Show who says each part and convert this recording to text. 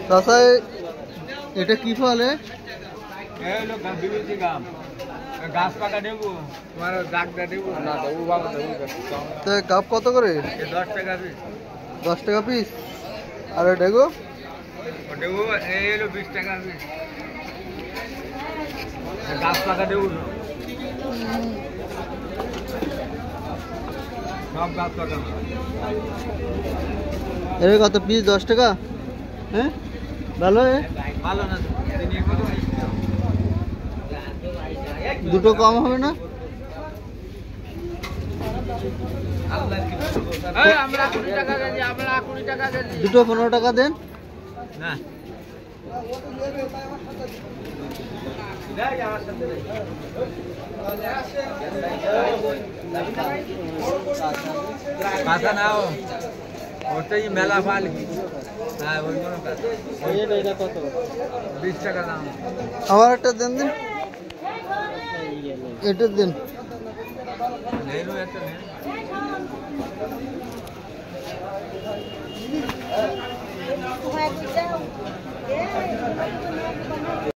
Speaker 1: চাচা এটা কি ফল?
Speaker 2: গাছ পাকা দেবো, তোমার ডাকটা দেবো না, দেবো বাবা দেবো।
Speaker 1: কাপ কত করে?
Speaker 2: 10 টাকা পিস।
Speaker 1: 10 টাকা পিস। আর ডেগো?
Speaker 2: ডেগো এই হলো 20 টাকা পিস। গাছ পাকা দেবো সব গাছ পাকা।
Speaker 1: এর কত পিস? 10 টাকা। হ্যাঁ ভালো,
Speaker 2: ভালো না
Speaker 1: দুটো কম হবে না? দুটো 15 টাকা দেন
Speaker 2: না। কাঁচা নাও, ওটাই মেলা ফাল। হ্যাঁ ওই কত? 20 টাকা দাম।
Speaker 1: আমার একটা দেন দিন, এটা দিন।
Speaker 3: একটা